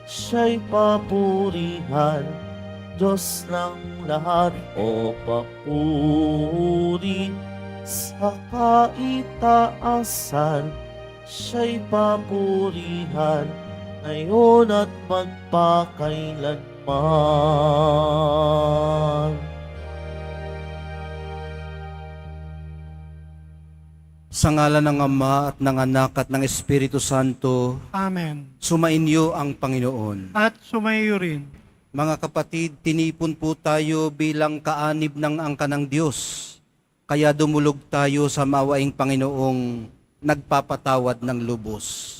Siya'y papurihan, Diyos ng lahat o papuri sa kaitaasan. Siya'y papurihan, ngayon at magpakailanman. Sa ngalan ng Ama at ng Anak at ng Espiritu Santo, Amen. sumainyo ang Panginoon. At sumayo rin. Mga kapatid, tinipon po tayo bilang kaanib ng angka ng Diyos. Kaya dumulog tayo sa mawaing Panginoong nagpapatawad ng lubos.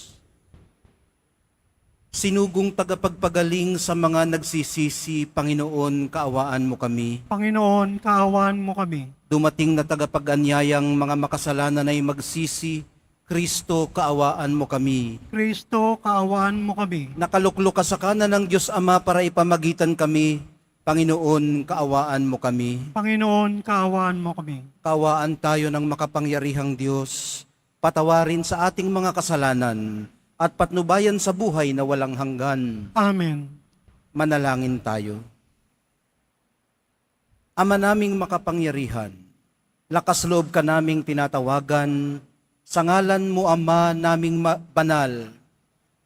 Sinugong tagapagpagaling sa mga nagsisisi, Panginoon, kaawaan mo kami. Panginoon, kaawaan mo kami. Dumating na tagapag-anyayang mga makasalanan ay magsisi, Kristo, kaawaan mo kami. Kristo, kaawaan mo kami. Nakaluklok ka sa kanan ng Diyos Ama para ipamagitan kami. Panginoon, kaawaan mo kami. Panginoon, kaawaan mo kami. Kaawaan tayo ng makapangyarihang Diyos. Patawarin sa ating mga kasalanan at patnubayan sa buhay na walang hanggan. Amen. Manalangin tayo. Ama naming makapangyarihan, lakas loob ka naming tinatawagan, sa ngalan mo Ama naming banal.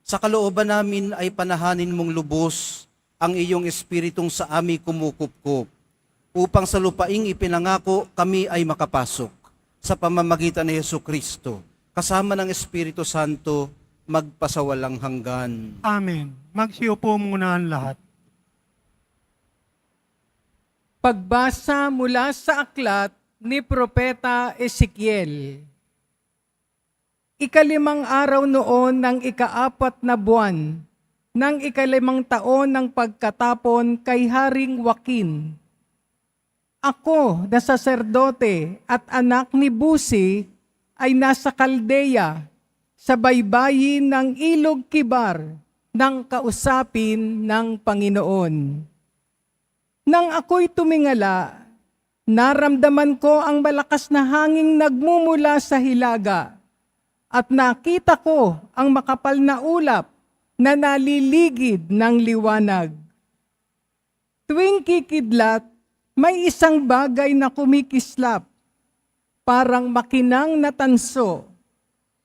Sa kalooban namin ay panahanin mong lubos ang iyong espiritong sa amin kumukupkup, upang sa lupaing ipinangako kami ay makapasok sa pamamagitan ni Jesucristo, kasama ng Espiritu Santo, magpasawalang hanggan. Amen. Magsiupo muna ang lahat. Pagbasa mula sa aklat ni Propeta Ezekiel. Ikalimang araw noon ng ikaapat na buwan, ng ikalimang taon ng pagkatapon kay Haring Joaquin. Ako, na saserdote at anak ni Busi, ay nasa Kaldeya, sa baybayin ng Ilog Kibar, ng kausapin ng Panginoon. Nang ako'y tumingala, naramdaman ko ang malakas na hanging nagmumula sa hilaga at nakita ko ang makapal na ulap na naliligid ng liwanag. Tuwing kikidlat, may isang bagay na kumikislap, parang makinang na tanso.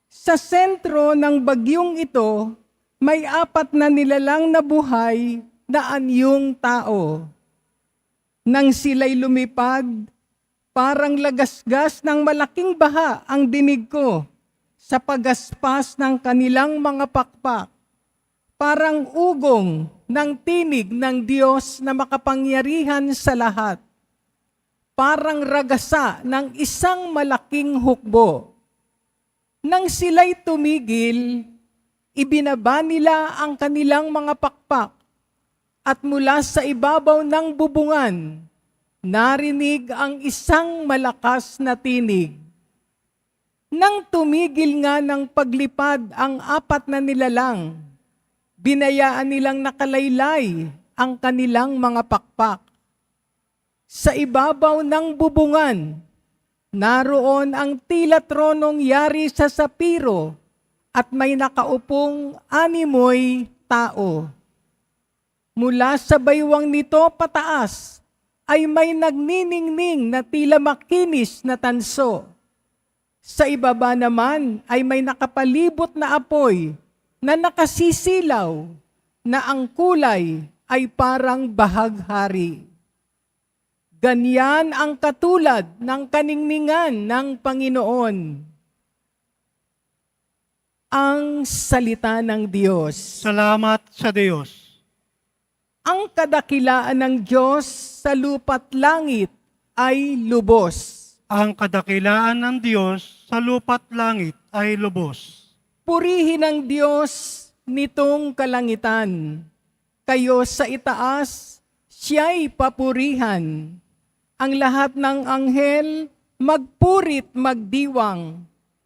Sa sentro ng bagyong ito, may 4 na nilalang na buhay na anyong tao. Nang sila'y lumipad, parang lagasgas ng malaking baha ang dinig ko sa pagaspas ng kanilang mga pakpak. Parang ugong ng tinig ng Diyos na makapangyarihan sa lahat. Parang ragasa ng isang malaking hukbo. Nang sila'y tumigil, ibinaba nila ang kanilang mga pakpak at mula sa ibabaw ng bubungan, narinig ang isang malakas na tinig. Nang tumigil nga ng paglipad ang 4 na nilalang, binayaan nilang nakalaylay ang kanilang mga pakpak. Sa ibabaw ng bubungan, naroon ang tila tronong yari sa sapiro at may nakaupong 6 tao. Mula sa baywang nito pataas ay may nagniningning na tila makinis na tanso. Sa ibaba naman ay may nakapalibot na apoy na nakasisilaw na ang kulay ay parang bahaghari. Ganyan ang katulad ng kaningningan ng Panginoon. Ang salita ng Diyos. Salamat sa Diyos. Ang kadakilaan ng Diyos sa lupa't langit ay lubos. Ang kadakilaan ng Diyos sa lupa't langit ay lubos. Purihin ang Diyos nitong kalangitan. Kayo sa itaas, siya'y papurihan. Ang lahat ng anghel, magpurit magdiwang.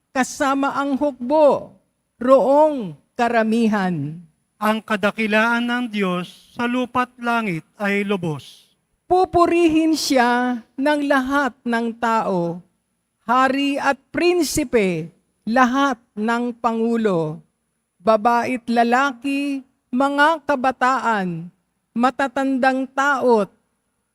Kasama ang hukbo, roong karamihan. Ang kadakilaan ng Diyos sa lupa't langit ay lubos. Pupurihin siya ng lahat ng tao, hari at prinsipe, lahat ng pangulo, baba't lalaki, mga kabataan, matatandang taot,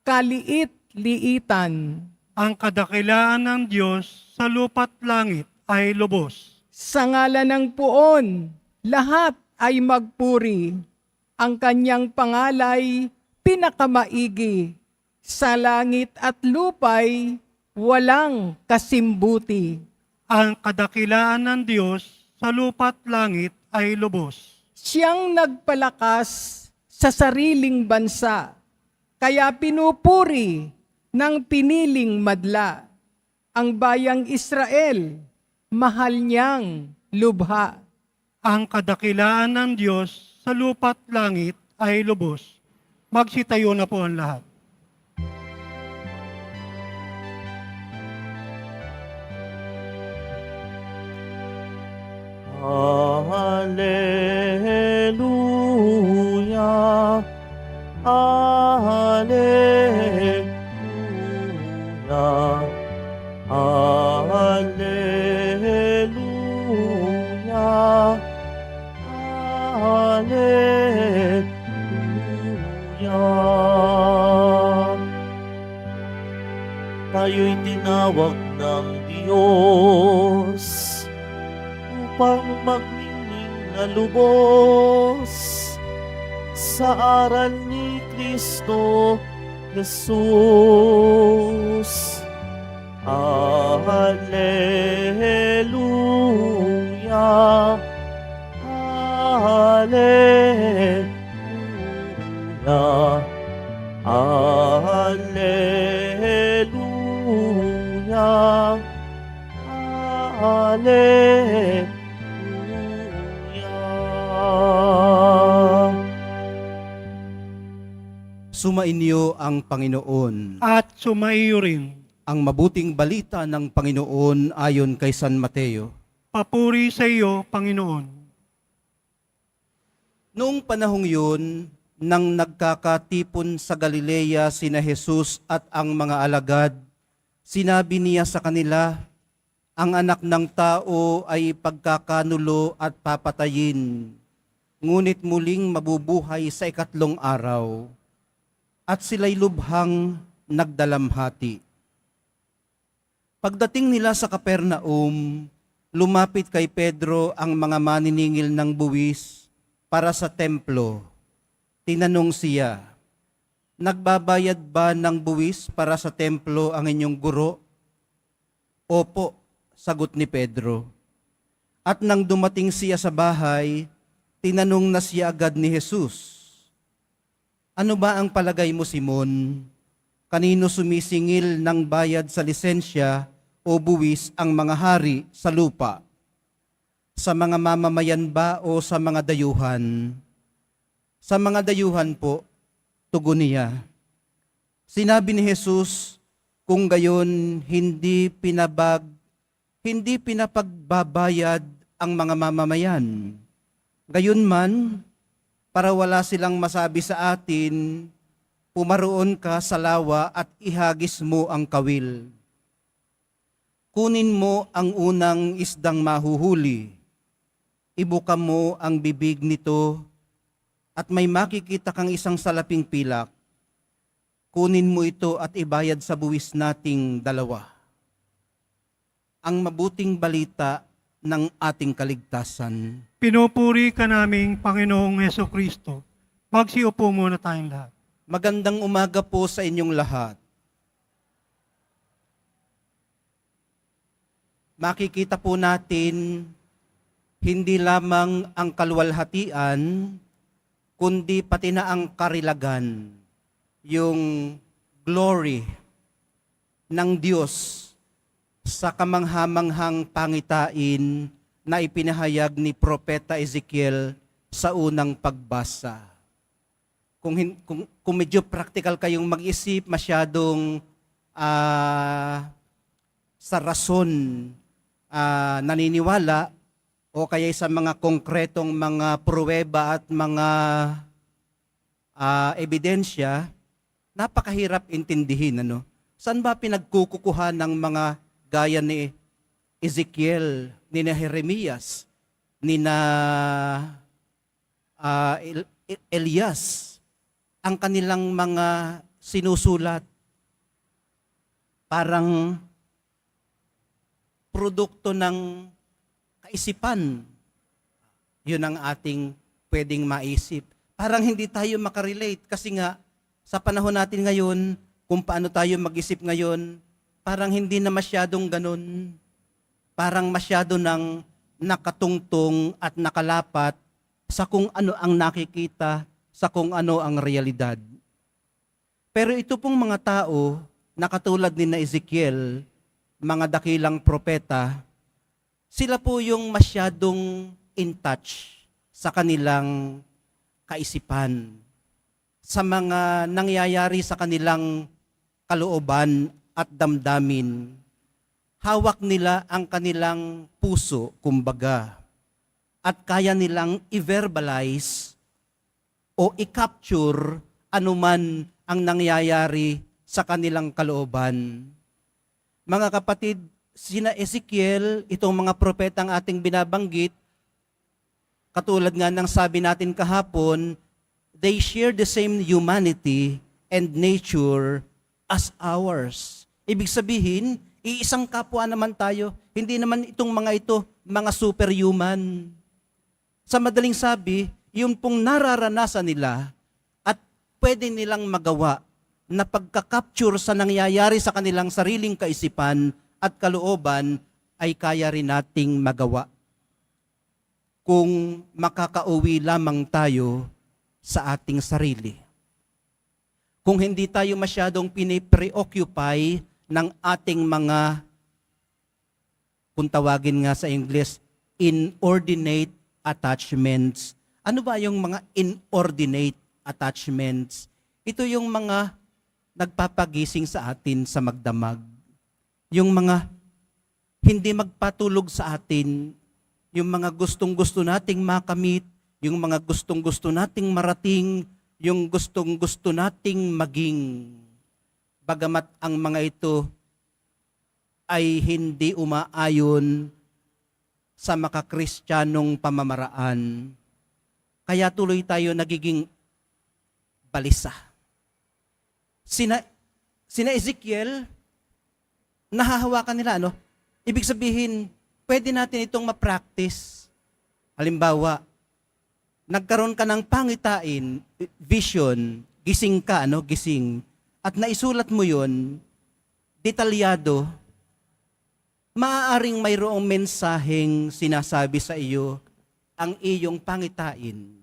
kaliit-liitan. Ang kadakilaan ng Diyos sa lupa't langit ay lubos. Sa ngalan ng Poon, lahat ay magpuri. Ang kanyang pangalay, pinakamaigi. Sa langit at lupay, walang kasimbuti. Ang kadakilaan ng Diyos sa lupa't langit ay lubos. Siyang nagpalakas sa sariling bansa, kaya pinupuri ng piniling madla. Ang bayang Israel, mahal niyang lubha. Ang kadakilaan ng Diyos sa lupa't langit ay lubos. Magsitayo na po ang lahat. Hallelujah, Hallelujah, Hallelujah, Hallelujah. Tayo'y tinawag ng Diyos upang magnining na lubos sa aral ni Kristo Jesus. Hallelujah, Hallelujah, Hallelujah, Hallelujah. Sumainyo ang Panginoon. At sumaiyo rin. Ang mabuting balita ng Panginoon ayon kay San Mateo. Papuri sa iyo, Panginoon. Noong panahong yun, nang nagkakatipon sa Galilea sina Jesus at ang mga alagad, sinabi niya sa kanila, ang anak ng tao ay pagkakanulo at papatayin, ngunit muling mabubuhay sa ikatlong araw. At sila'y lubhang nagdalamhati. Pagdating nila sa Capernaum, lumapit kay Pedro ang mga maniningil ng buwis para sa templo. Tinanong siya, nagbabayad ba ng buwis para sa templo ang inyong guro? Opo, sagot ni Pedro. At nang dumating siya sa bahay, tinanong na siya agad ni Jesus, ano ba ang palagay mo, Simon? Kanino sumisingil ng bayad sa lisensya o buwis ang mga hari sa lupa? Sa mga mamamayan ba o sa mga dayuhan? Sa mga dayuhan po, tugon niya. Sinabi ni Jesus, kung gayon hindi pinapagbabayad ang mga mamamayan. Gayon man, para wala silang masabi sa atin, pumaroon ka sa lawa at ihagis mo ang kawil. Kunin mo ang unang isdang mahuhuli. Ibuka mo ang bibig nito at may makikita kang isang salaping pilak. Kunin mo ito at ibayad sa buwis nating dalawa. Ang mabuting balita ng ating kaligtasan. Pinupuri ka naming Panginoong Hesukristo. Magsiupo muna tayong lahat. Magandang umaga po sa inyong lahat. Makikita po natin hindi lamang ang kaluwalhatian, kundi pati na ang karilagan, yung glory ng Diyos sa kamanghamanghang pangitain na ipinahayag ni Propeta Ezekiel sa unang pagbasa. Kung medyo practical kayong mag-isip, masyadong sa rason naniniwala o kaya sa mga konkretong mga pruweba at mga ebidensya, napakahirap intindihin. Ano? Saan ba pinagkukukuha ng mga gaya ni Ezekiel, ni na Jeremias, ni na Elias, ang kanilang mga sinusulat parang produkto ng kaisipan. Yun ang ating pwedeng maisip. Parang hindi tayo makarelate kasi nga sa panahon natin ngayon, kung paano tayo mag-isip ngayon, parang hindi na masyadong ganun. Parang masyado nang nakatungtong at nakalapat sa kung ano ang nakikita, sa kung ano ang realidad. Pero ito pong mga tao, na katulad ni Ezekiel, mga dakilang propeta, sila po yung masyadong in touch sa kanilang kaisipan, sa mga nangyayari sa kanilang kalooban at damdamin. Hawak nila ang kanilang puso, kumbaga, at kaya nilang i-verbalize o i-capture anuman ang nangyayari sa kanilang kalooban. Mga kapatid, sina Ezekiel, itong mga propetang ating binabanggit, katulad nga ng sabi natin kahapon, they share the same humanity and nature as ours. Ibig sabihin, iisang kapwa naman tayo. Hindi naman itong mga ito, mga superhuman. Sa madaling sabi, yung pong nararanasan nila at pwede nilang magawa na pagka-capture sa nangyayari sa kanilang sariling kaisipan at kalooban ay kaya rin nating magawa. Kung makakauwi lamang tayo sa ating sarili. Kung hindi tayo masyadong pinipreoccupy ng ating mga, kung tawagin nga sa English, inordinate attachments. Ano ba yung mga inordinate attachments? Ito yung mga nagpapagising sa atin sa magdamag. Yung mga hindi magpatulog sa atin, yung mga gustong-gusto nating makamit, yung mga gustong-gusto nating marating, yung gustong-gusto nating maging. Bagamat ang mga ito ay hindi umaayon sa makakristyanong pamamaraan, kaya tuloy tayo nagiging balisa. Sina Ezekiel, nahahawakan nila, ano? Ibig sabihin, pwede natin itong ma-practice. Halimbawa, nagkaroon ka ng pangitain, vision, gising ka, ano? Gising. At naisulat mo yun, detalyado, maaaring mayroong mensaheng sinasabi sa iyo ang iyong pangitain.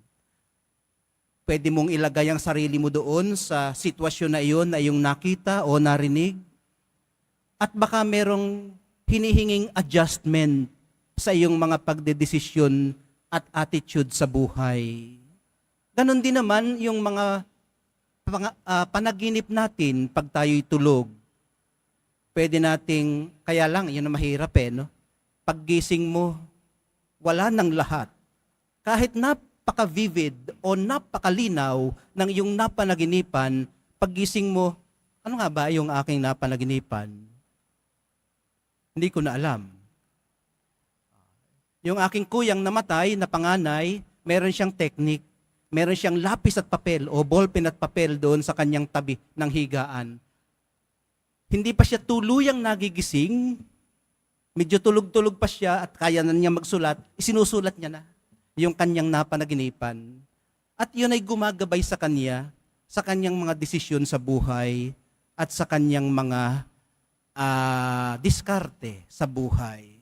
Pwede mong ilagay ang sarili mo doon sa sitwasyon na iyon na iyong nakita o narinig. At baka merong hinihinging adjustment sa iyong mga pagdedesisyon at attitude sa buhay. Ganon din naman yung mga panaginip natin pag tayo'y tulog. Pwede nating, kaya lang, yun ang mahirap no? Paggising mo, wala nang lahat. Kahit napaka-vivid o napakalinaw ng iyong napanaginipan, paggising mo, ano nga ba yung aking napanaginipan? Hindi ko na alam. Yung aking kuyang namatay na panganay, meron siyang technique, meron siyang lapis at papel o ballpen at papel doon sa kanyang tabi ng higaan. Hindi pa siya tuluyang nagigising, medyo tulog-tulog pa siya at kaya na niya magsulat, isinusulat niya na yung kanyang napanaginipan. At yun ay gumagabay sa kanya, sa kanyang mga desisyon sa buhay at sa kanyang mga diskarte sa buhay.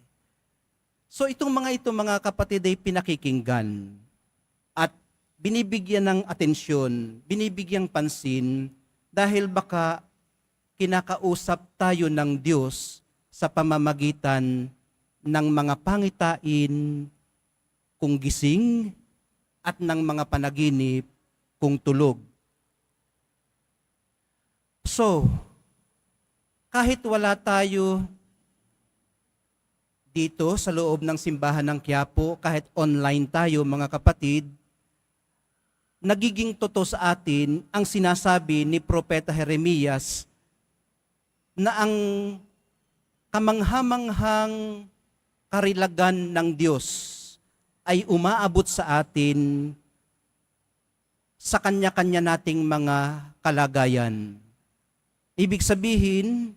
So itong mga kapatid ay pinakikinggan at binibigyan ng atensyon, binibigyang pansin dahil baka kinakausap tayo ng Diyos sa pamamagitan ng mga pangitain kung gising at ng mga panaginip kung tulog. So, kahit wala tayo dito sa loob ng simbahan ng Quiapo, kahit online tayo mga kapatid, nagiging totoo sa atin ang sinasabi ni Propeta Jeremias na ang kamanghamanghang karilagan ng Diyos ay umaabot sa atin sa kanya-kanya nating mga kalagayan. Ibig sabihin,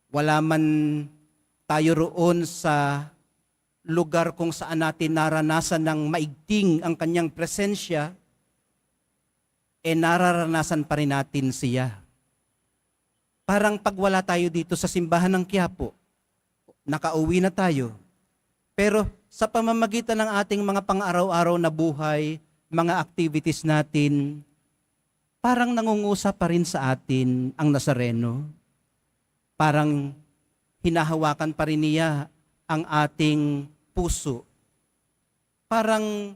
wala man tayo roon sa lugar kung saan natin naranasan ng maigting ang kanyang presensya, nararanasan pa rin natin siya. Parang pag wala tayo dito sa simbahan ng Quiapo, nakauwi na tayo. Pero sa pamamagitan ng ating mga pang-araw-araw na buhay, mga activities natin, parang nangungusap pa rin sa atin ang Nazareno. Parang hinahawakan pa rin niya ang ating puso. Parang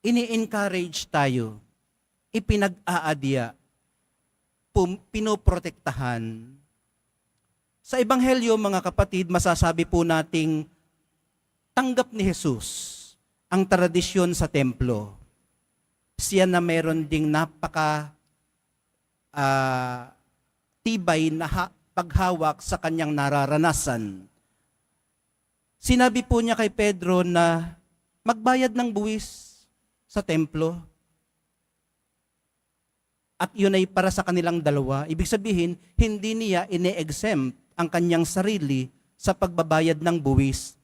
ini-encourage tayo, ipinag-aadya, pinoprotektahan. Sa Ebanghelyo, mga kapatid, masasabi po nating tanggap ni Jesus ang tradisyon sa templo. Siya na meron ding tibay na paghawak sa kanyang nararanasan. Sinabi po niya kay Pedro na magbayad ng buwis sa templo. At yun ay para sa kanilang dalawa. Ibig sabihin, hindi niya ine-exempt ang kanyang sarili sa pagbabayad ng buwis.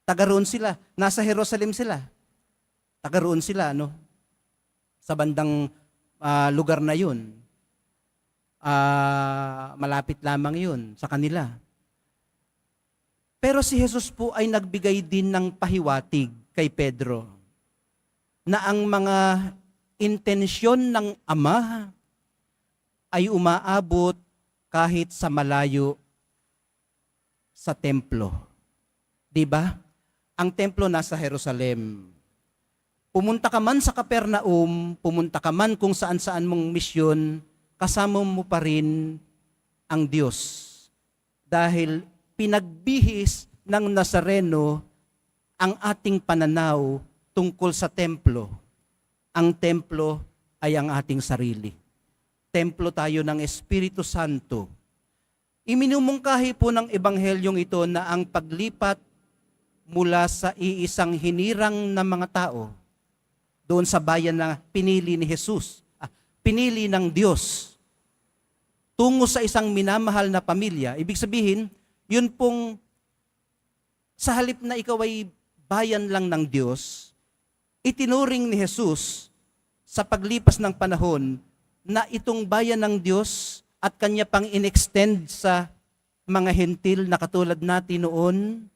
Taga roon sila, nasa Jerusalem sila. Taga roon sila, sa bandang lugar na yun. Malapit lamang yun sa kanila. Pero si Jesus po ay nagbigay din ng pahiwatig kay Pedro na ang mga intensyon ng Ama ay umaabot kahit sa malayo sa templo. 'Di ba? Ang templo nasa Jerusalem. Pumunta ka man sa Capernaum, pumunta ka man kung saan-saan mong misyon, kasama mo pa rin ang Diyos. Dahil pinagbihis ng Nazareno ang ating pananaw tungkol sa templo. Ang templo ay ang ating sarili. Templo tayo ng Espiritu Santo. Iminumungkahi po ng Ebanghelyong ito na ang paglipat mula sa iisang hinirang na mga tao doon sa bayan na pinili ni Jesus, pinili ng Diyos, tungo sa isang minamahal na pamilya. Ibig sabihin, yun pong sa halip na ikaw ay bayan lang ng Diyos, itinuring ni Jesus sa paglipas ng panahon na itong bayan ng Diyos at kanya pang in-extend sa mga hentil na katulad natin noon,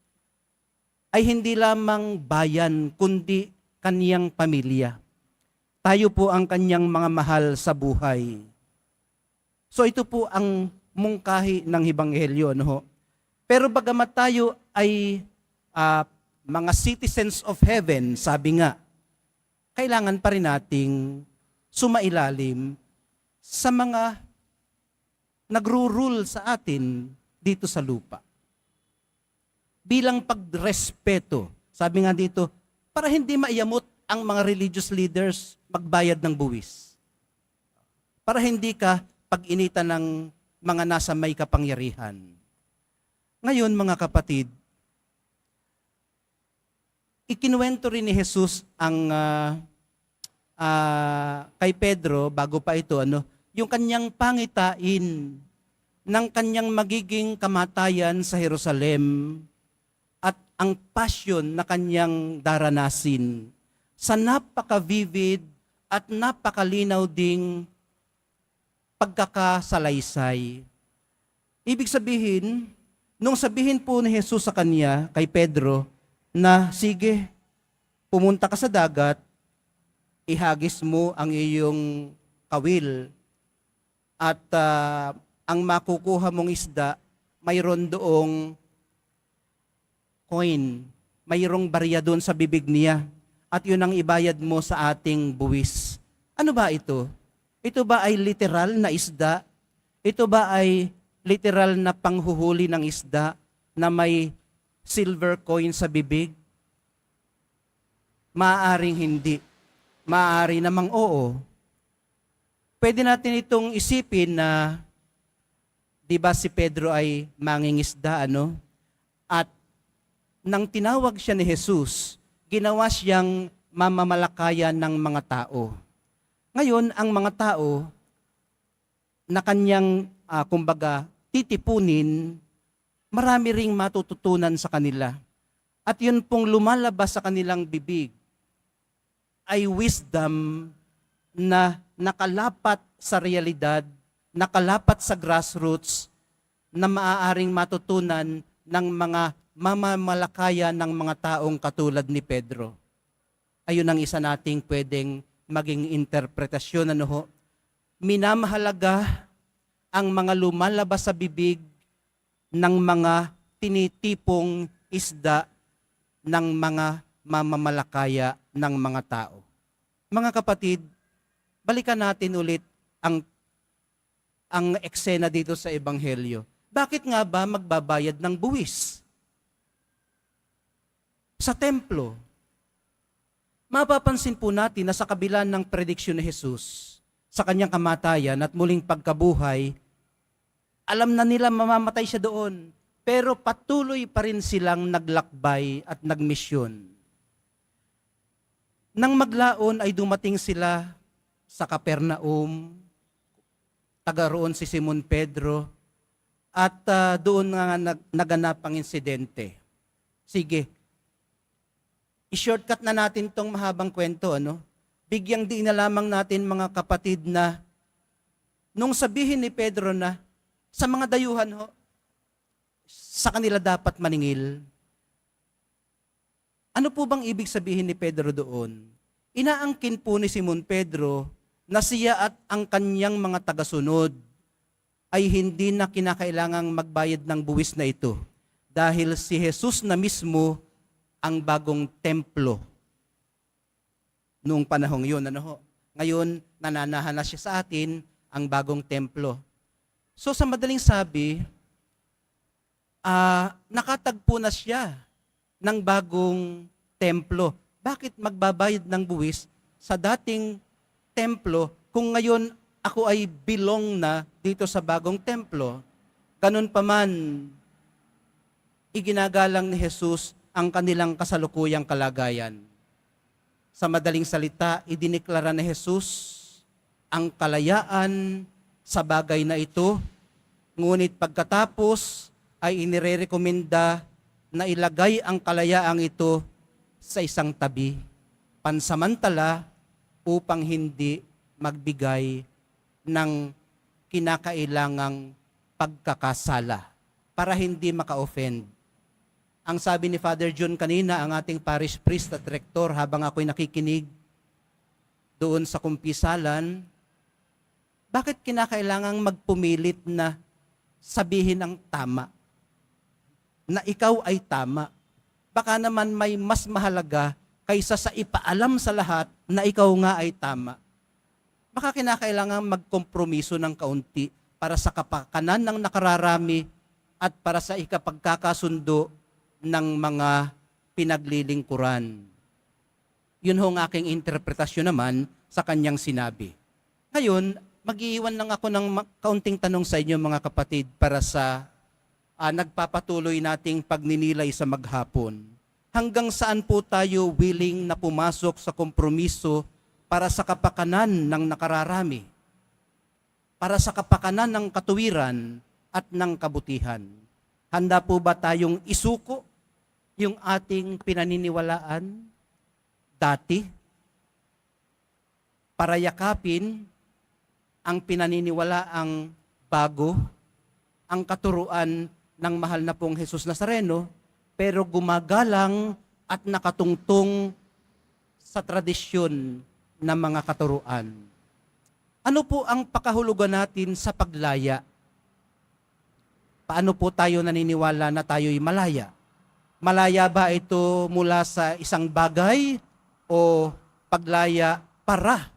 ay hindi lamang bayan, kundi kaniyang pamilya. Tayo po ang kanyang mga mahal sa buhay. So ito po ang mungkahi ng Ebanghelyo. Pero bagamat tayo ay mga citizens of heaven, sabi nga, kailangan pa rin nating sumailalim sa mga nagro-rule sa atin dito sa lupa. Bilang pagrespeto, sabi nga dito, para hindi maiyamot ang mga religious leaders magbayad ng buwis. Para hindi ka pag-initan ng mga nasa may kapangyarihan. Ngayon, mga kapatid, ikinuwento rin ni Jesus ang kay Pedro, bago pa ito, yung kanyang pangitain ng kanyang magiging kamatayan sa Jerusalem at ang passion na kanyang daranasin sa napaka-vivid at napakalinaw ding pagkakasalaysay. Ibig sabihin, nung sabihin po ni Jesus sa kanya, kay Pedro, na sige, pumunta ka sa dagat, ihagis mo ang iyong kawil at ang makukuha mong isda, mayroon doong coin, mayroong barya doon sa bibig niya at yun ang ibayad mo sa ating buwis. Ano ba ito? Ito ba ay literal na isda? Ito ba ay literal na panghuhuli ng isda na may silver coin sa bibig? Maaaring hindi. Maaari namang oo. Pwede natin itong isipin na, di ba si Pedro ay mangingisda, At nang tinawag siya ni Jesus, ginawa siyang mamamalakayan ng mga tao. Ngayon, ang mga tao na kanyang, kumbaga, titipunin, marami ring matututunan sa kanila. At yun pong lumalabas sa kanilang bibig ay wisdom na nakalapat sa realidad, nakalapat sa grassroots, na maaaring matutunan ng mga mamamalakaya ng mga taong katulad ni Pedro. Ayun ang isa nating pwedeng maging interpretasyon. Ano ho? Minamahalaga ang mga lumalabas sa bibig ng mga tinitipong isda ng mga mamamalakaya ng mga tao. Mga kapatid, balikan natin ulit ang eksena dito sa Ebanghelyo. Bakit nga ba magbabayad ng buwis? Sa templo, mapapansin po natin na sa kabila ng prediksyon ni Jesus sa kanyang kamatayan at muling pagkabuhay, alam na nila mamamatay siya doon, pero patuloy pa rin silang naglakbay at nagmisyon. Nang maglaon ay dumating sila sa Capernaum, taga roon si Simon Pedro, at doon nga naganap ang insidente. Sige, i-shortcut na natin tong mahabang kwento, ano? Bigyang di na lamang natin, mga kapatid, na nung sabihin ni Pedro na sa mga dayuhan ho, sa kanila dapat maningil. Ano po bang ibig sabihin ni Pedro doon? Inaangkin po ni Simon Pedro na siya at ang kanyang mga tagasunod ay hindi na kinakailangang magbayad ng buwis na ito dahil si Jesus na mismo ang bagong templo noong panahong yun. Ano ho? Ngayon, nananahan na siya sa atin ang bagong templo. So sa madaling sabi, nakatagpo na siya ng bagong templo. Bakit magbabayad ng buwis sa dating templo kung ngayon ako ay belong na dito sa bagong templo? Ganun pa man, iginagalang ni Jesus ang kanilang kasalukuyang kalagayan. Sa madaling salita, idineklara ni Jesus ang kalayaan sa bagay na ito, ngunit pagkatapos ay inirerekomenda na ilagay ang kalayaang ito sa isang tabi, pansamantala upang hindi magbigay ng kinakailangang pagkakasala para hindi maka-offend. Ang sabi ni Father John kanina, ang ating parish priest at rector, habang ako'y nakikinig doon sa kumpisalan, bakit kinakailangang magpumilit na sabihin ang tama? Na ikaw ay tama. Baka naman may mas mahalaga kaysa sa ipaalam sa lahat na ikaw nga ay tama. Baka kinakailangang magkompromiso ng kaunti para sa kapakanan ng nakararami at para sa ikapagkakasundo ng mga pinaglilingkuran. Yun ho ang aking interpretasyon naman sa kanyang sinabi. Ngayon, mag-iiwan lang ako ng kaunting tanong sa inyo, mga kapatid, para sa nagpapatuloy nating pagninilay sa maghapon. Hanggang saan po tayo willing na pumasok sa kompromiso para sa kapakanan ng nakararami, para sa kapakanan ng katuwiran at ng kabutihan? Handa po ba tayong isuko yung ating pinaniniwalaan dati para yakapin ang pinaniniwalaang bago, ang katuruan ng mahal na pong Jesus Nazareno, pero gumagalang at nakatungtong sa tradisyon ng mga katuruan? Ano po ang pakahulugan natin sa paglaya? Paano po tayo naniniwala na tayo'y malaya? Malaya ba ito mula sa isang bagay o paglaya para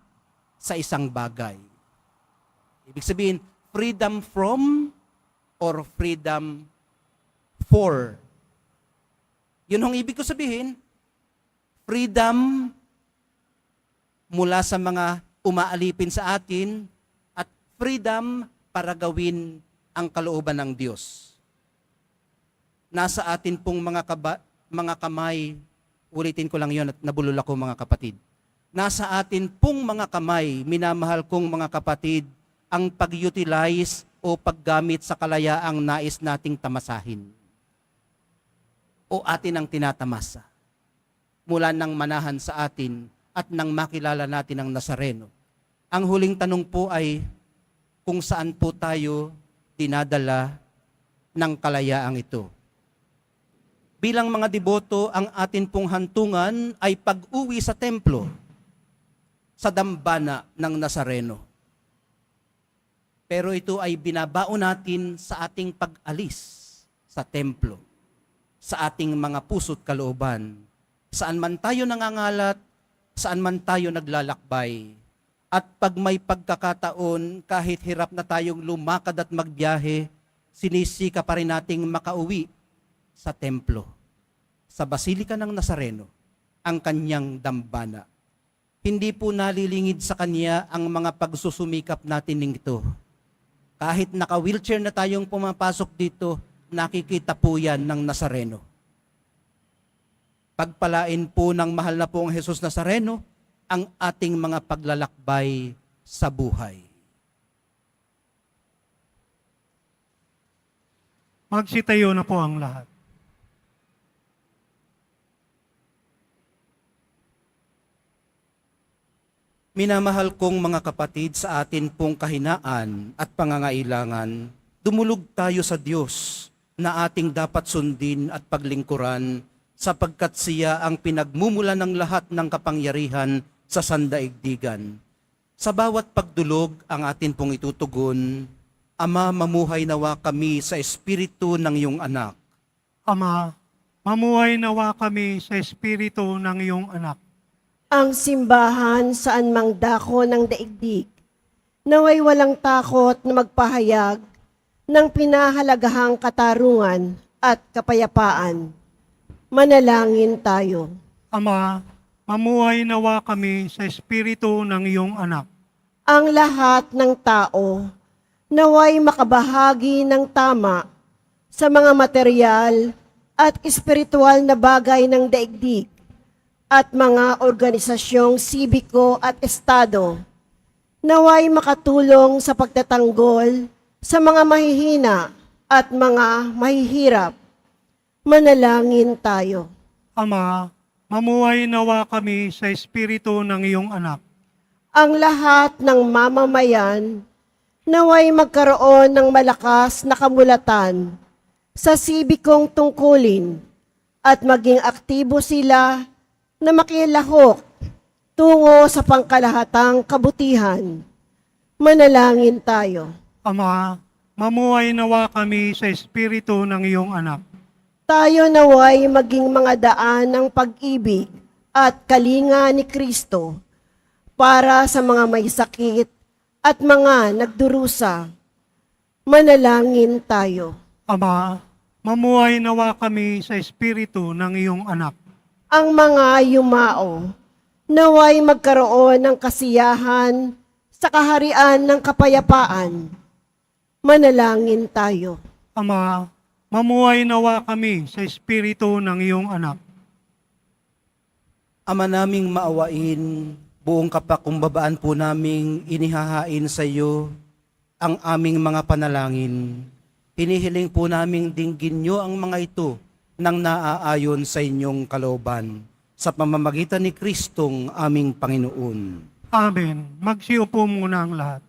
sa isang bagay? Ibig sabihin, freedom from or freedom for? Yun ang ibig ko sabihin, freedom mula sa mga umaalipin sa atin at freedom para gawin ang kalooban ng Diyos. Nasa atin pong mga kamay, ulitin ko lang yon at nabulol ako, mga kapatid. Nasa atin pong mga kamay, minamahal kong mga kapatid, ang pag-utilize o paggamit sa kalayaang nais nating tamasahin o atin ang tinatamasa mula nang manahan sa atin at nang makilala natin ang Nazareno. Ang huling tanong po ay kung saan po tayo dinadala ng kalayaang ito. Bilang mga deboto, ang atin pong hantungan ay pag-uwi sa templo, sa dambana ng Nazareno. Pero ito ay binabao natin sa ating pag-alis sa templo, sa ating mga puso't kalooban, saan man tayo nangangalat, saan man tayo naglalakbay. At pag may pagkakataon, kahit hirap na tayong lumakad at magbiyahe, sinisika pa rin nating makauwi sa templo, sa Basilika ng Nazareno, ang kanyang dambana. Hindi po nalilingid sa kanya ang mga pagsusumikap natin nito. Kahit naka-wheelchair na tayong pumapasok dito, nakikita po yan ng Nazareno. Pagpalain po ng mahal na pong Jesus Nazareno ang ating mga paglalakbay sa buhay. Magsitayo na po ang lahat. Minamahal kong mga kapatid, sa atin pong kahinaan at pangangailangan, dumulog tayo sa Diyos na ating dapat sundin at paglingkuran sapagkat siya ang pinagmumula ng lahat ng kapangyarihan sa sandaigdigan. Sa bawat pagdulog ang atin pong itutugon, Ama, mamuhay nawa kami sa espiritu ng iyong anak. Ama, mamuhay nawa kami sa espiritu ng iyong anak. Ang simbahan saan mang dako ng daigdig, naway walang takot na magpahayag ng pinahalagahang katarungan at kapayapaan. Manalangin tayo. Ama, mamuhay nawa kami sa espiritu ng iyong anak. Ang lahat ng tao naway makabahagi ng tama sa mga material at espiritual na bagay ng daigdig at mga organisasyong sibiko at estado, naway makatulong sa pagtatanggol sa mga mahihina at mga mahihirap. Manalangin tayo. Ama, mamuhay nawa kami sa espiritu ng iyong anak. Ang lahat ng mamamayan naway magkaroon ng malakas na kamulatan sa sibikong tungkulin at maging aktibo sila na makilahok tungo sa pangkalahatang kabutihan. Manalangin tayo. Ama, mamuhay nawa kami sa espiritu ng iyong anak. Tayo naway maging mga daan ng pag-ibig at kalinga ni Kristo para sa mga may sakit at mga nagdurusa. Manalangin tayo. Ama, mamuhay nawa kami sa espiritu ng iyong anak. Ang mga yumao naway magkaroon ng kasiyahan sa kaharian ng kapayapaan. Manalangin tayo. Ama, mamuhay nawa kami sa espiritu ng iyong anak. Ama naming maawain, buong kapakumbabaan po naming inihahain sa iyo ang aming mga panalangin. Hinihiling po naming dinggin niyo ang mga ito nang naaayon sa inyong kalooban, sa pamamagitan ni Kristong aming Panginoon. Amen. Magsiupo muna ang lahat.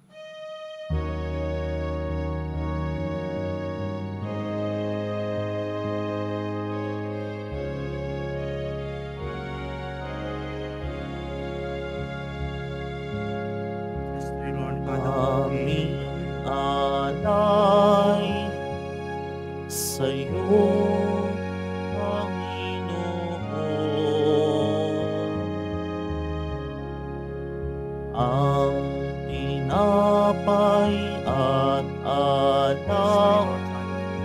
Aming alay sa'yo, Panginoon. Ang tinapay at alak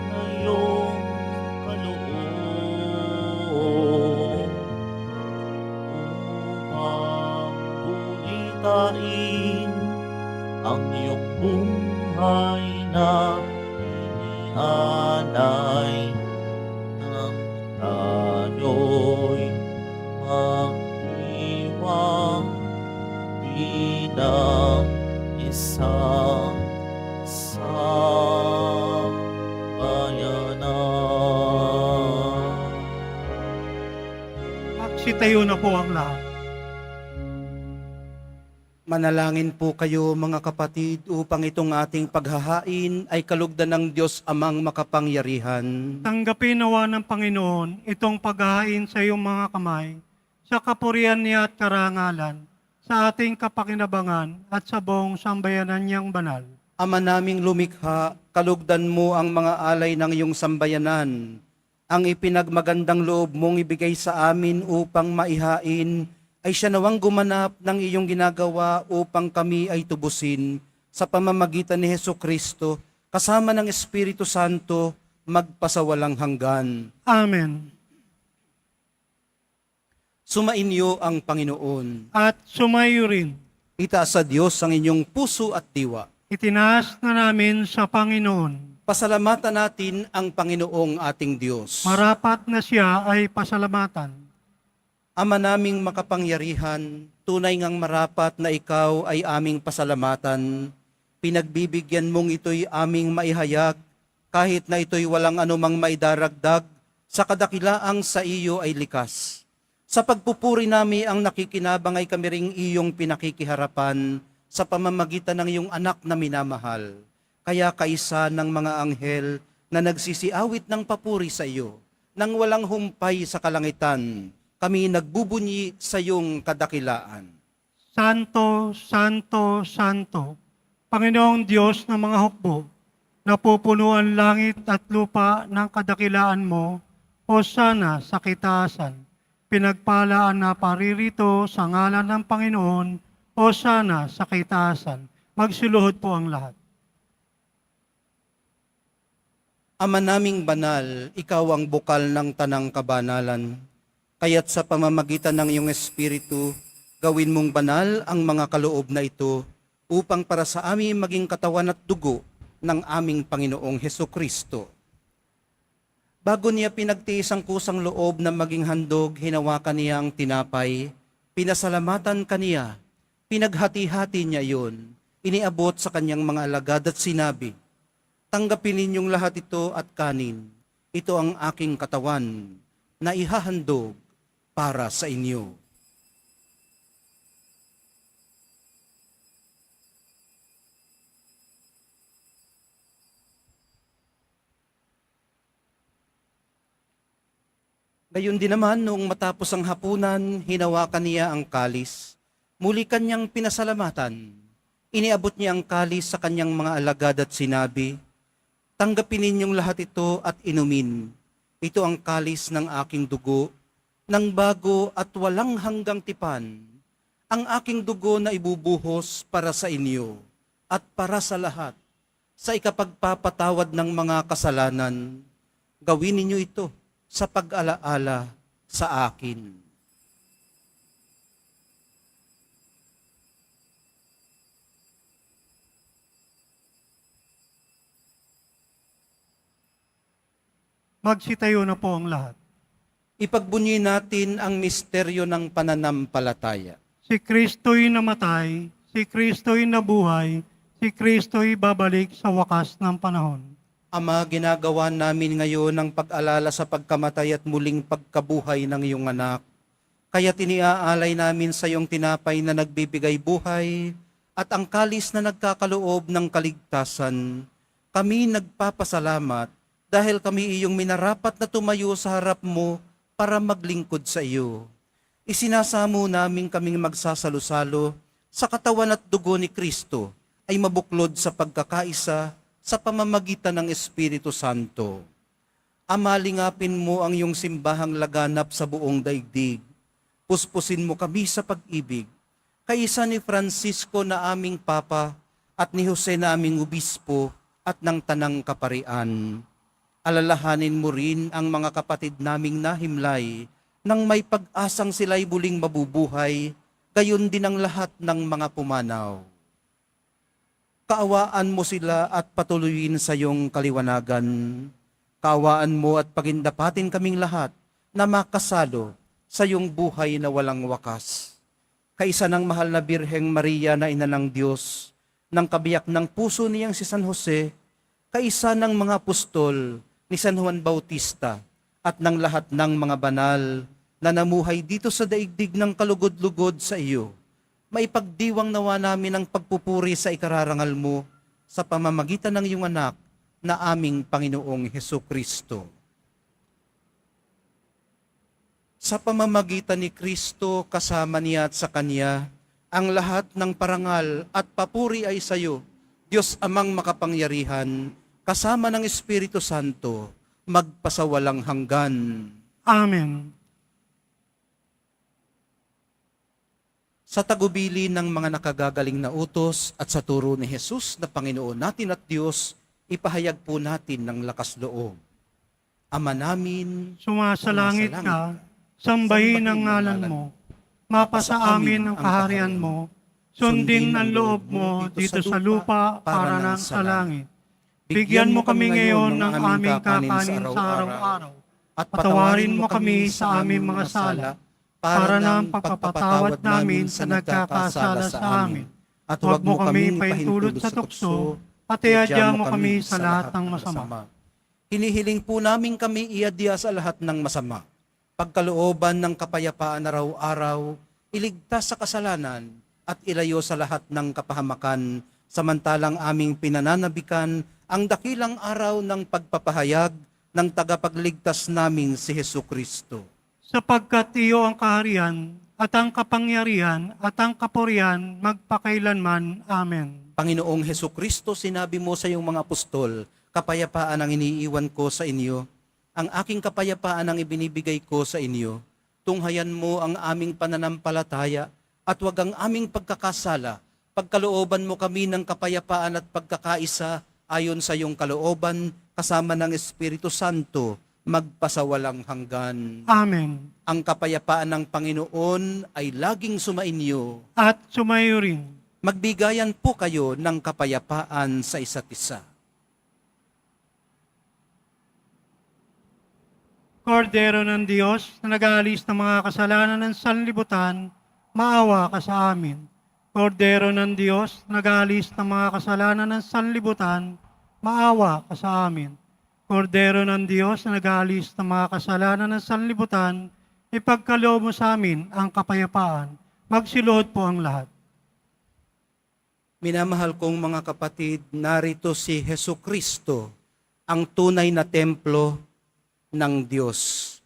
na iyong kaloob upang pulitain ang iyong buhay na inialay ng tayo'y magdiwang ng isang sambayanan. Magsitayo na po ang lahat. Manalangin po kayo mga kapatid upang itong ating paghahain ay kalugdan ng Diyos Amang makapangyarihan. Tanggapin nawa ng Panginoon itong paghahain sa iyong mga kamay, sa kapurihan niya at karangalan, sa ating kapakinabangan at sa buong sambayanan niyang banal. Ama naming lumikha, kalugdan mo ang mga alay ng iyong sambayanan. Ang ipinagmagandang loob mong ibigay sa amin upang maihain ay siya nawang gumanap ng iyong ginagawa upang kami ay tubusin sa pamamagitan ni Hesukristo kasama ng Espiritu Santo magpasawalang hanggan. Amen. Sumainyo ang Panginoon. At sumayo rin, Itaas sa Diyos ang inyong puso at diwa. itinaas na namin sa Panginoon. Pasalamatan natin ang Panginoong ating Diyos. Marapat na siya ay pasalamatan. Ama naming makapangyarihan, tunay ngang marapat na ikaw ay aming pasalamatan. Pinagbibigyan mong ito'y aming maihayag, kahit na ito'y walang anumang maidaragdag, sa kadakilaang sa iyo ay likas. Sa pagpupuri nami ang nakikinabang ay kami ring iyong pinakikiharapan sa pamamagitan ng iyong anak na minamahal. Kaya kaisa ng mga anghel na nagsisiawit ng papuri sa iyo, nang walang humpay sa kalangitan, kami nagbubunyi sa iyong kadakilaan. Santo, Santo, Santo, Panginoong Diyos ng mga hukbo, napupunuan langit at lupa ng kadakilaan mo, hosana sa kitaasan. Pinagpalaan na paririto sa ngalan ng Panginoon, hosana sa kitaasan. Magsiluhod po ang lahat. Ama naming banal, ikaw ang bukal ng tanang kabanalan. Kaya't sa pamamagitan ng iyong Espiritu, gawin mong banal ang mga kaloob na ito upang para sa amin maging katawan at dugo ng aming Panginoong Hesukristo. Bago niya pinagtiis ang kusang loob na maging handog, hinawakan niya ang tinapay, pinasalamatan kaniya, pinaghati-hati niya iyon, iniabot sa kanyang mga alagad at sinabi, "Tanggapin ninyong lahat ito at kanin, ito ang aking katawan na ihahandog para sa inyo." Gayon din naman, noong matapos ang hapunan, hinawakan niya ang kalis. Muli kanyang pinasalamatan. Iniabot niya ang kalis sa kanyang mga alagad at sinabi, "Tanggapin ninyong lahat ito at inumin. Ito ang kalis ng aking dugo, ng bago at walang hanggang tipan, ang aking dugo na ibubuhos para sa inyo at para sa lahat, sa ikapagpapatawad ng mga kasalanan. Gawin ninyo ito sa pag-alaala sa akin." Magsitayo na po ang lahat. Ipagbunyi natin ang misteryo ng pananampalataya. Si Kristo'y namatay, si Kristo'y nabuhay, si Kristo'y babalik sa wakas ng panahon. Ama, ginagawa namin ngayon ang pag-alala sa pagkamatay at muling pagkabuhay ng iyong anak. Kaya tiniaalay namin sa iyong tinapay na nagbibigay buhay at ang kalis na nagkakaloob ng kaligtasan. Kami nagpapasalamat dahil kami iyong minarapat na tumayo sa harap mo para maglingkod sa iyo. Isinasamo namin kaming magsasalo-salo sa katawan at dugo ni Kristo ay mabuklod sa pagkakaisa sa pamamagitan ng Espiritu Santo. Ama, lingapin mo ang iyong simbahang laganap sa buong daigdig. Puspusin mo kami sa pag-ibig, kaisa ni Francisco na aming Papa at ni Jose na aming Obispo at ng Tanang Kaparian. Alalahanin mo rin ang mga kapatid naming nahimlay nang may pag-asang sila'y muling mabubuhay, gayon din ang lahat ng mga pumanaw. Kaawaan mo sila at patuloyin sa iyong kaliwanagan. Kaawaan mo at pagindapatin kaming lahat na makasalo sa iyong buhay na walang wakas. kaisa ng mahal na Birheng Maria na ina ng Diyos, ng kabiyak ng puso niyang si San Jose, kaisa ng mga apostol ni San Juan Bautista, at ng lahat ng mga banal na namuhay dito sa daigdig ng kalugod-lugod sa iyo, maipagdiwang nawa namin ang pagpupuri sa ikararangal mo sa pamamagitan ng iyong anak na aming Panginoong Hesukristo. Sa pamamagitan ni Kristo, kasama niya at sa Kanya, ang lahat ng parangal at papuri ay sa iyo, Diyos Amang makapangyarihan, kasama ng Espiritu Santo, magpasawalang hanggan. Amen. Sa tagubili ng mga nakagagaling na utos at sa turo ni Jesus na Panginoon natin at Diyos, ipahayag po natin ng lakas loob. Ama namin, Sumasalangit ka, sambahin ang ngalan mo. Mapasa amin ang kaharian mo. Sundin ang loob mo dito sa lupa para nang sa langit. Bigyan mo kami ngayon ng aming kakanin sa araw-araw. At patawarin mo kami sa aming mga sala, para ng pagpapatawad namin sa nagkakasala sa amin. At huwag mo kami pahintulot sa tukso, at iadya mo kami sa lahat ng masama. Hinihiling po namin kami iadya sa lahat ng masama. Pagkalooban ng kapayapaan araw-araw, iligtas sa kasalanan at ilayo sa lahat ng kapahamakan, samantalang aming pinananabikan ang dakilang araw ng pagpapahayag ng tagapagligtas namin si Hesukristo. Sapagkat iyo ang kaharian, at ang kapangyarihan, at ang kapurihan, magpakailanman. Amen. Panginoong Hesukristo, sinabi mo sa iyong mga apostol, kapayapaan ang iniiwan ko sa inyo, ang aking kapayapaan ang ibinibigay ko sa inyo. Tunghayan mo ang aming pananampalataya, at wag ang aming pagkakasala. Pagkalooban mo kami ng kapayapaan at pagkakaisa, ayon sa iyong kalooban, kasama ng Espiritu Santo, magpasawalang hanggan. Amen. Ang kapayapaan ng Panginoon ay laging sumainyo. At sumayo rin. Magbigayan po kayo ng kapayapaan sa isa't isa. Kordero ng Diyos na nag-aalis ng mga kasalanan ng sanlibutan, maawa ka sa amin. Kordero ng Diyos na nag-aalis ng mga kasalanan ng sanlibutan, maawa ka sa amin. Kordero ng Diyos na nag-aalis ng mga kasalanan ng sanlibutan, ipagkaloob mo sa amin ang kapayapaan. Magsiluhod po ang lahat. Minamahal kong mga kapatid, narito si Hesukristo, ang tunay na templo ng Diyos.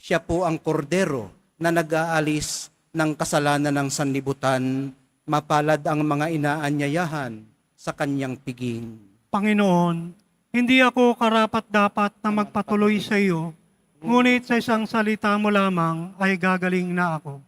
Siya po ang kordero na nag-aalis ng kasalanan ng sanlibutan, mapalad ang mga inaanyayahan sa kanyang piging. Panginoon, hindi ako karapat-dapat na magpatuloy sa iyo, ngunit sa isang salita mo lamang ay gagaling na ako.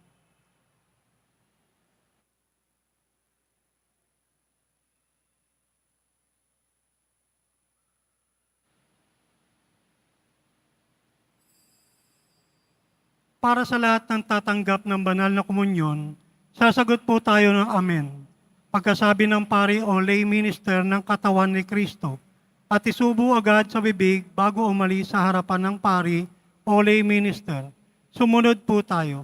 Para sa lahat ng tatanggap ng banal na komunyon, sasagot po tayo ng Amen. Pagkasabi ng pari o lay minister ng katawan ni Kristo, at isubo agad sa bibig bago umalis sa harapan ng pari o lay minister. Sumunod po tayo.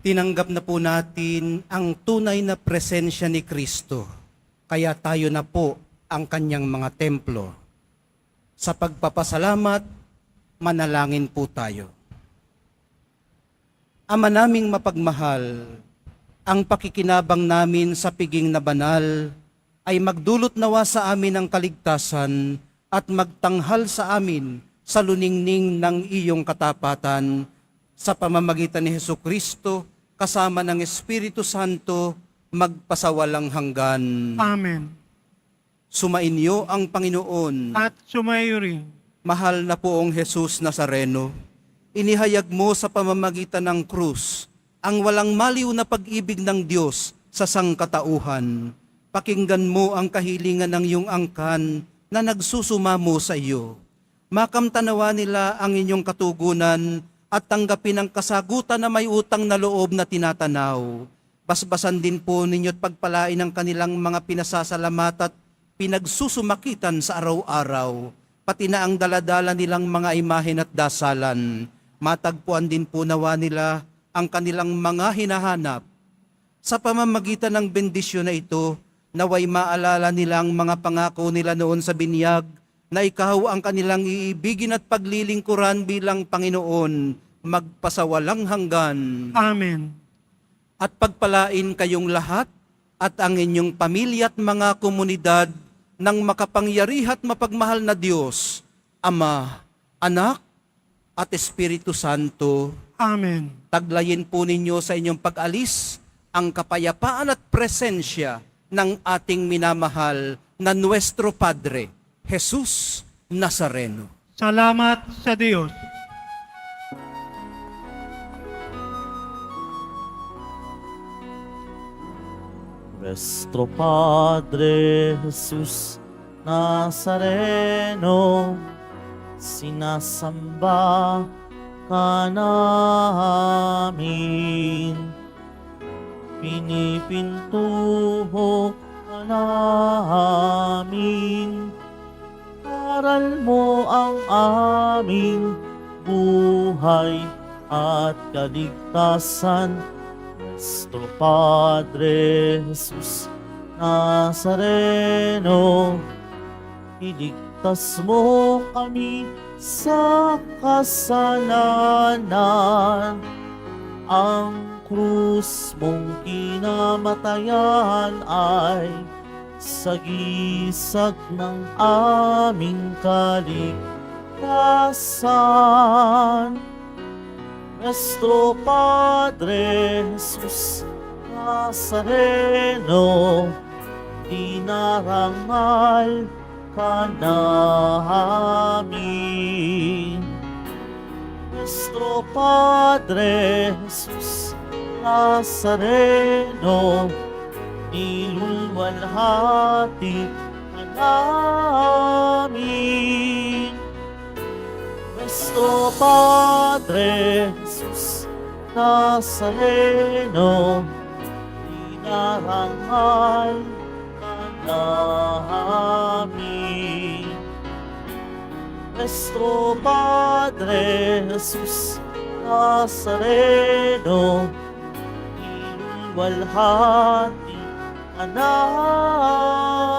Tinanggap na po natin ang tunay na presensya ni Kristo, kaya tayo na po ang kanyang mga templo. Sa pagpapasalamat, manalangin po tayo. Ama naming mapagmahal, ang pakikinabang namin sa piging na banal ay magdulot nawa sa amin ng kaligtasan at magtanghal sa amin sa luningning ng iyong katapatan sa pamamagitan ni Hesukristo kasama ng Espiritu Santo magpasawalang hanggan. Amen. Sumainyo ang Panginoon. At sumayo rin. Mahal na poong Jesus Nazareno, inihayag mo sa pamamagitan ng krus ang walang maliw na pag-ibig ng Diyos sa sangkatauhan. Pakinggan mo ang kahilingan ng iyong angkan na nagsusumamo sa iyo. Makamtanawa nila ang inyong katugunan at tanggapin ang kasagutan na may utang na loob na tinatanaw. Basbasan din po ninyo at pagpalain ang kanilang mga pinasasalamat at pinagsusumakitan sa araw-araw, pati na ang daladala nilang mga imahen at dasalan. Matagpuan din po nawa nila ang kanilang mga hinahanap. Sa pamamagitan ng bendisyon na ito, naway maalala nilang mga pangako nila noon sa binyag na ikaw ang kanilang iibigin at paglilingkuran bilang Panginoon, magpasawalang hanggan. Amen. At pagpalain kayong lahat at ang inyong pamilya at mga komunidad ng makapangyarihan at mapagmahal na Diyos, Ama, Anak, at Espiritu Santo. Amen. Taglayin po ninyo sa inyong pag-alis ang kapayapaan at presensya ng ating minamahal na Nuestro Padre, Jesus Nazareno. Salamat sa Diyos. Nuestro Padre Jesus Nazareno, sinasamba ka namin, pinipintuho ka namin, aral mo ang aming buhay at kaligtasan. Nuestro Padre Jesus Nazareno, iligtas mo kami sa kasalanan. Ang krus mong kinamatayan ay sagisag ng aming kaligtasan. Nuestro Padre Jesus Nazareno, dinarangal ka namin. Nuestro Padre Jesus Nazareno, nilulwalhati ka namin. Nuestro Padre Jesus Nazareno, dinarangal ka namin. Nuestro Padre Jesus Nazareno, nilulwalhati ka namin.